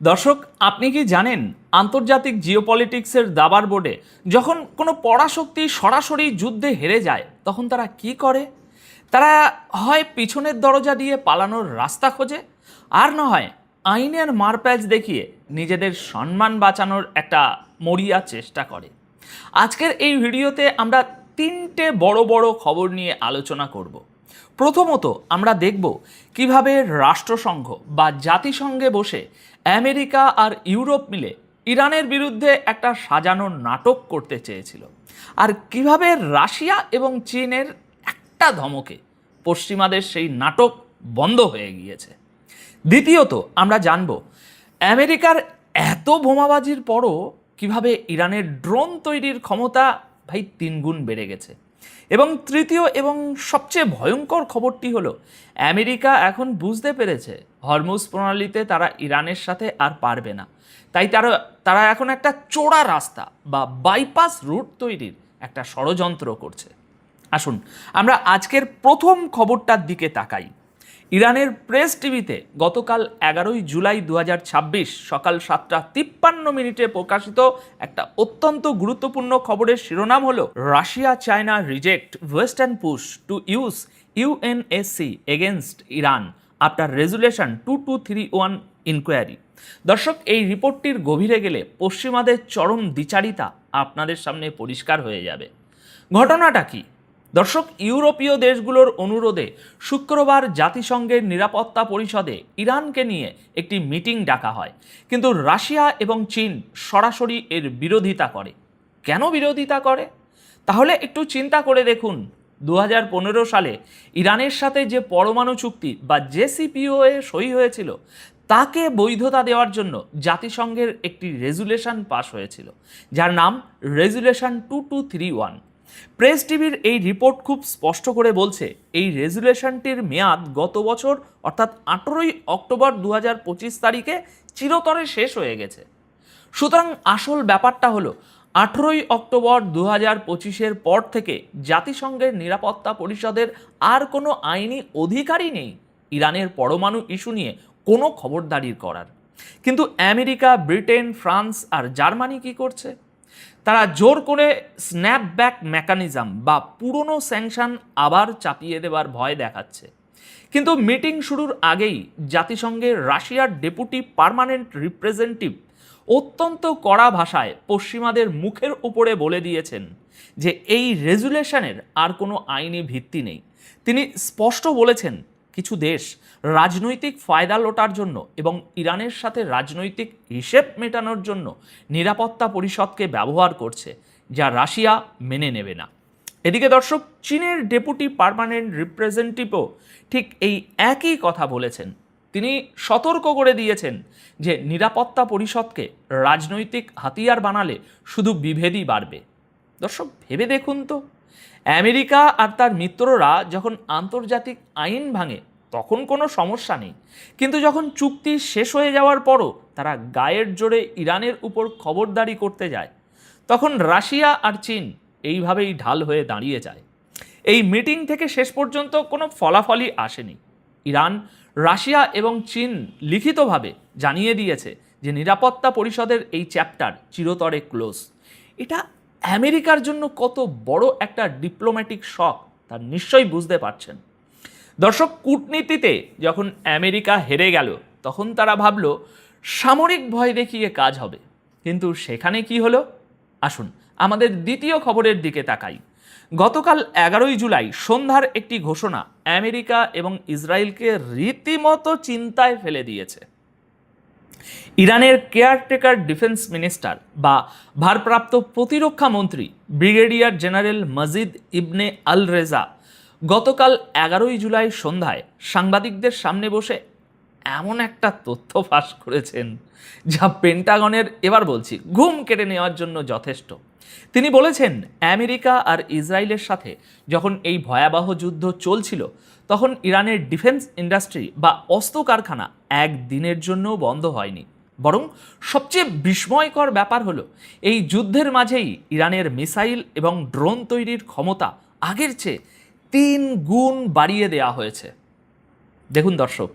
দর্শক, আপনি কি জানেন আন্তর্জাতিক জিওপলিটিক্সের দাবার বোর্ডে যখন কোনো পরাশক্তি সরাসরি যুদ্ধে হেরে যায় তখন তারা কি করে? তারা হয় পিছনের দরজা দিয়ে পালানোর রাস্তা খোঁজে, আর না হয় আইনের মারপ্যাচ দেখিয়ে নিজেদের সম্মান বাঁচানোর একটা মরিয়া চেষ্টা করে। আজকের এই ভিডিওতে আমরা তিনটে বড় বড় খবর নিয়ে আলোচনা করব। প্রথমত আমরা দেখব কিভাবে রাষ্ট্রসংঘ বা জাতিসংঘে বসে আমেরিকা আর ইউরোপ মিলে ইরানের বিরুদ্ধে একটা সাজানো নাটক করতে চেয়েছিল, আর কিভাবে রাশিয়া এবং চীনের একটা ধমকে পশ্চিমাদের সেই নাটক বন্ধ হয়ে গিয়েছে। দ্বিতীয়ত আমরা জানব আমেরিকার এত বোমাবাজির পরও কিভাবে ইরানের ড্রোন তৈরির ক্ষমতা তিনগুণ বেড়ে গেছে। এবং তৃতীয় এবং সবচেয়ে ভয়ঙ্কর খবরটি হলো আমেরিকা এখন বুঝতে পেরেছে হরমুজ প্রণালীতে তারা ইরানের সাথে আর পারবে না, তাই তারা এখন একটা চোরা রাস্তা বা বাইপাস রুট তৈরির একটা ষড়যন্ত্র করছে। আসুন আমরা আজকের প্রথম খবরটার দিকে তাকাই। ইরানের প্রেস টিভিতে গতকাল 11ই জুলাই 2026 সকাল 7:53 প্রকাশিত একটা অত্যন্ত গুরুত্বপূর্ণ খবরের শিরোনাম হলো Russia China reject western push to use UNSC against Iran after resolution 2231 inquiry. দর্শক, এই রিপোর্টটির গভীরে গেলে পশ্চিমাদের চরম দ্বিচারিতা আপনাদের সামনে পরিষ্কার হয়ে যাবে। ঘটনাটা কি? দর্শক, ইউরোপীয় দেশগুলোর অনুরোধে শুক্রবার জাতিসংঘের নিরাপত্তা পরিষদে ইরানকে নিয়ে একটি মিটিং ডাকা হয়, কিন্তু রাশিয়া এবং চীন সরাসরি এর বিরোধিতা করে। কেন বিরোধিতা করে? তাহলে একটু চিন্তা করে দেখুন, 2015 সালে ইরানের সাথে যে পরমাণু চুক্তি বা জেসিপিওএ সই হয়েছিল তাকে বৈধতা দেওয়ার জন্য জাতিসংঘের একটি রেজুলেশন পাস হয়েছিল, যার নাম রেজুলেশন 2231। প্রেস টিভির এই রিপোর্ট খুব স্পষ্ট করে বলছে এই রেজুলেশনটির মেয়াদ গত বছর অর্থাৎ 18ই অক্টোবর 2025 তারিখে চিরতরে শেষ হয়ে গেছে। সুতরাং আসল ব্যাপারটা হলো 18ই অক্টোবর 2025-এর পর থেকে জাতিসংঘের নিরাপত্তা পরিষদের আর কোনো আইনি অধিকারই নেই ইরানের পরমাণু ইস্যু নিয়ে কোনো খবরদারি করার। কিন্তু আমেরিকা, ব্রিটেন, ফ্রান্স আর জার্মানি কি করছে? তারা জোর করে স্ন্যাপব্যাক মেকানিজম বা পুরনো স্যাংশন আবার চাপিয়ে দেওয়ার ভয় দেখাচ্ছে। কিন্তু মিটিং শুরুর আগেই জাতিসংঘের রাশিয়ার ডেপুটি পার্মানেন্ট রিপ্রেজেন্টেটিভ অত্যন্ত কড়া ভাষায় পশ্চিমাদের মুখের উপরে বলে দিয়েছেন যে এই রেজুলেশনের আর কোনো আইনি ভিত্তি নেই। তিনি স্পষ্ট বলেছেন কিছু দেশ রাজনৈতিক ফায়দা লোটার জন্য এবং ইরানের সাথে রাজনৈতিক হিসেব মেটানোর জন্য নিরাপত্তা পরিষদকে ব্যবহার করছে, যা রাশিয়া মেনে নেবে না। এদিকে দর্শক, চীনের ডেপুটি পার্মানেন্ট রিপ্রেজেন্টেটিভও ঠিক এই একই কথা বলেছেন। তিনি সতর্ক করে দিয়েছেন যে নিরাপত্তা পরিষদকে রাজনৈতিক হাতিয়ার বানালে শুধু বিভেদই বাড়বে। দর্শক, ভেবে দেখুন তো, আমেরিকা আর তার মিত্ররা যখন আন্তর্জাতিক আইন ভাঙে তখন কোনো সমস্যা নেই, কিন্তু যখন চুক্তি শেষ হয়ে যাওয়ার পরও তারা গায়ের জোরে ইরানের উপর খবরদারি করতে যায় তখন রাশিয়া আর চীন এইভাবেই ঢাল হয়ে দাঁড়িয়ে যায়। এই মিটিং থেকে শেষ পর্যন্ত কোনো ফলাফলই আসেনি। ইরান, রাশিয়া এবং চীন লিখিতভাবে জানিয়ে দিয়েছে যে নিরাপত্তা পরিষদের এই চ্যাপ্টার চিরতরে ক্লোজ। এটা আমেরিকার জন্য কত বড় একটা ডিপ্লোম্যাটিক শক তা নিশ্চয়ই বুঝতে পারছেন। দর্শক, কূটনীতিতে যখন আমেরিকা হেরে গেল তখন তারা ভাবল সামরিক ভয় দেখিয়ে কাজ হবে, কিন্তু সেখানে কি হলো? আসুন আমাদের দ্বিতীয় খবরের দিকে তাকাই। গতকাল 11ই জুলাই সন্ধ্যার একটি ঘোষণা আমেরিকা এবং ইসরায়েলকে রীতিমতো চিন্তায় ফেলে দিয়েছে। ইরানের কেয়ারটেকার ডিফেন্স মিনিস্টার বা ভারপ্রাপ্ত প্রতিরক্ষা মন্ত্রী ব্রিগেডিয়ার জেনারেল মজিদ ইবনে আল রেজা গতকাল 11ই জুলাই সন্ধ্যায় সাংবাদিকদের সামনে বসে এমন একটা তথ্য ফাঁস করেছেন যা পেন্টাগনের, এবার বলছি, ঘুম কেটে নেওয়ার জন্য যথেষ্ট। তিনি বলেছেন আমেরিকা আর ইসরায়েলের সাথে যখন এই ভয়াবহ যুদ্ধ চলছিল তখন ইরানের ডিফেন্স ইন্ডাস্ট্রি বা অস্ত্র কারখানা একদিনের জন্যও বন্ধ হয়নি, বরং সবচেয়ে বিস্ময়কর ব্যাপার হলো এই যুদ্ধের মাঝেই ইরানের মিসাইল এবং ড্রোন তৈরির ক্ষমতা আগের চেয়ে 3 গুণ বাড়িয়ে দেওয়া হয়েছে। দেখুন দর্শক,